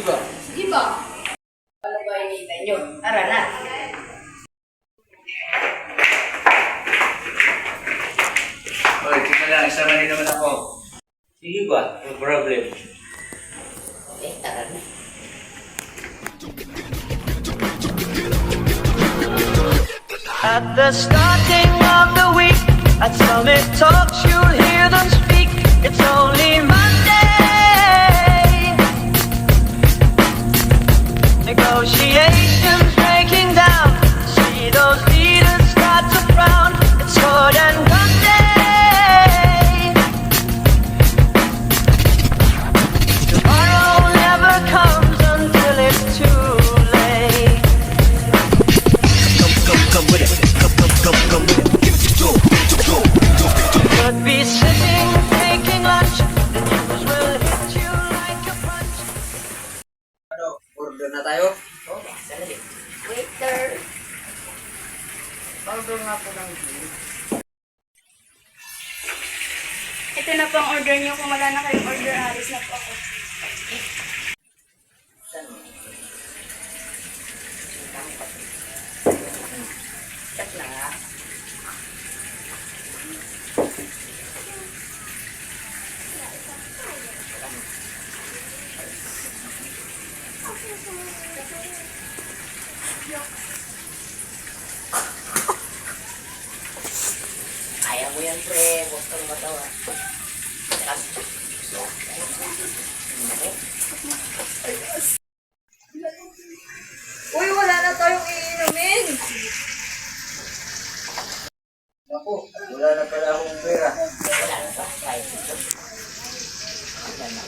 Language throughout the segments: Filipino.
Sige ba? Sige ba? Ano ba hinihintay nyo? Tara na. Oy, tika lang. Isama rin naman ako. Sige ba? No problem. Okay, tara na. At the starting of the week, at Summit Talks, you'll hear them speak. It's only Monday. Negotiations breaking down. See those leaders start to frown. It's good and one day. Tomorrow never comes until it's too late. Come with it. Come with it. Could be sitting, taking lunch. The news will hit you like a punch. Ano? Order na tayo? Okay, sandali. Waiter. Order nga po ng drink. Ito na po ang order niyo. Kung wala na kayong order, alis na po ako. Chat na nga. Kaya mo yan, pre. Huwag kang matawa. Uy, wala na tayong iinumin. Ako, wala na pala akong pera. Wala na ba? Kahit ito. Wala na.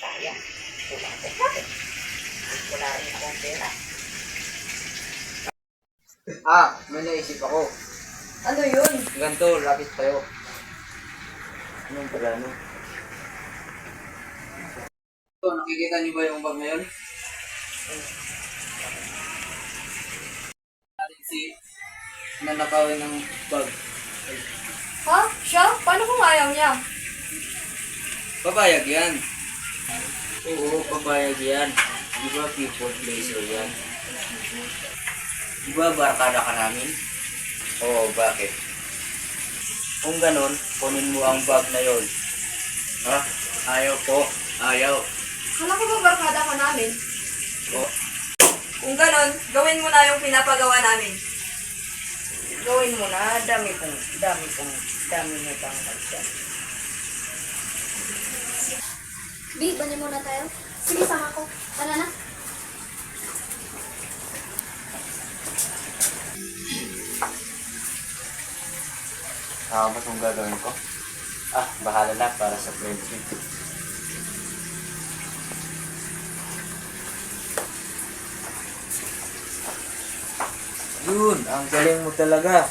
Kaya. Wala rin akong pera. May naisip ako. Ano yun? Ganito, lapit tayo. Anong plano? Ito, nakikita niyo ba yung bag na yun? Natin si nanakawin ng bag. Ha? Siya? Paano kung ayaw niya? Papayag yan. Oo, papayag yan. Di ba people pleaser yan? Di ba barkada ka namin? Oo, bakit? Kung ganon, kunin mo ang bag na yon. Ha? Ayaw po. Ayaw. Kala ko ba barkada ka namin? O, Kung ganon, gawin mo na yung pinapagawa namin. Gawin mo na. Dami mo pang kalsyan. Babe, balik muna tayo. Sige, sama ko. Tara na. ba itong gagawin ko? Bahala na para sa friendship. Yun, ang galing mo talaga.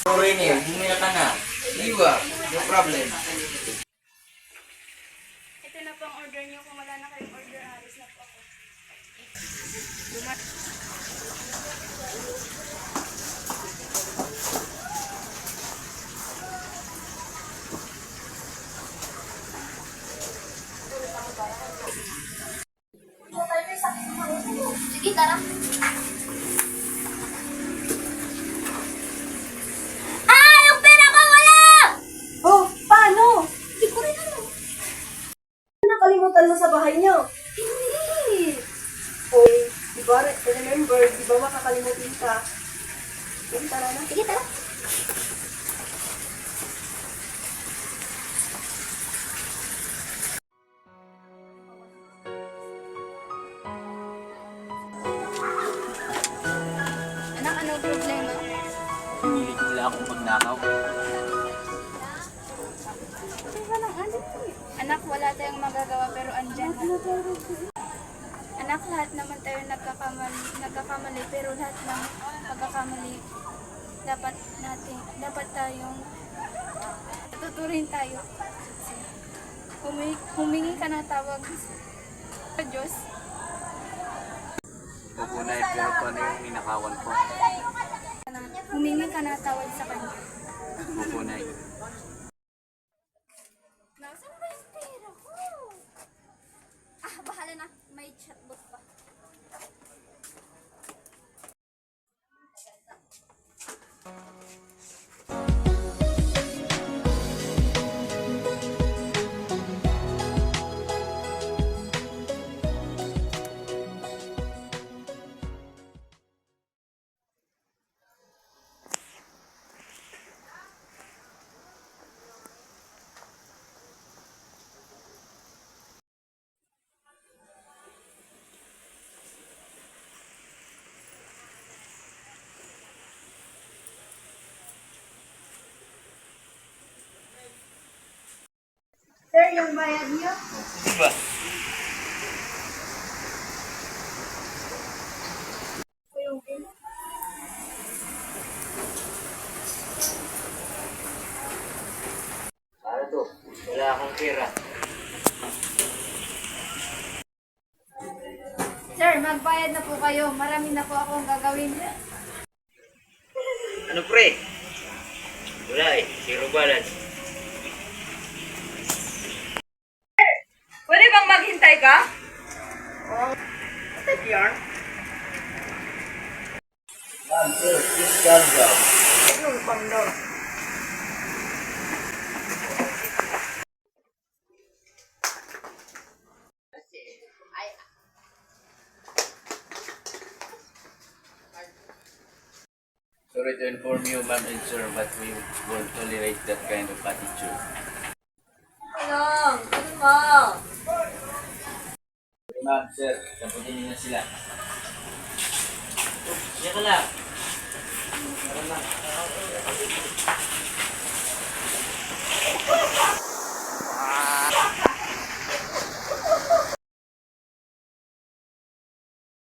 Sorry niyo, bumila ka na. Di ba? No problem. Ito na po ang order niyo. Kung wala na kayong order, alis na po ako. Sige, tara. Yung pera ko wala! Oh, paano? Hindi ko rin alam. Nakalimutan mo sa bahay niyo. Hindi. Oh, di ba, remember, di ba makakalimutin ka? Sige, tara na. Sige, tara. Anak, anong problema? Pilit nila akong magnakaw. Anak, wala tayong magagawa pero andyan ka. Anak, lahat naman tayo nagkakamali pero lahat ng pagkakamali dapat tayong tuturin tayo. Humingi ka ng tawag sa Diyos. Pupunay, pero paano yung ninakawan ko? Humingi ka ng tawad sa Kanya. Pupunay. Nasaan ba yung pera ko? yung bayad niyo. Diba? Ano to? Wala akong pera. Sir, magbayad na po kayo. Marami na po akong gagawin. Ano pre? Wala eh. Zero balance. Pwede bang maghintay ka? Ma'am, sir, please calm down. Sorry to inform you, ma'am and sir, but we won't tolerate that kind of attitude. Ano mo? Ma'am, sir, sabutin niyo na sila. Siya ka lang. Tara na.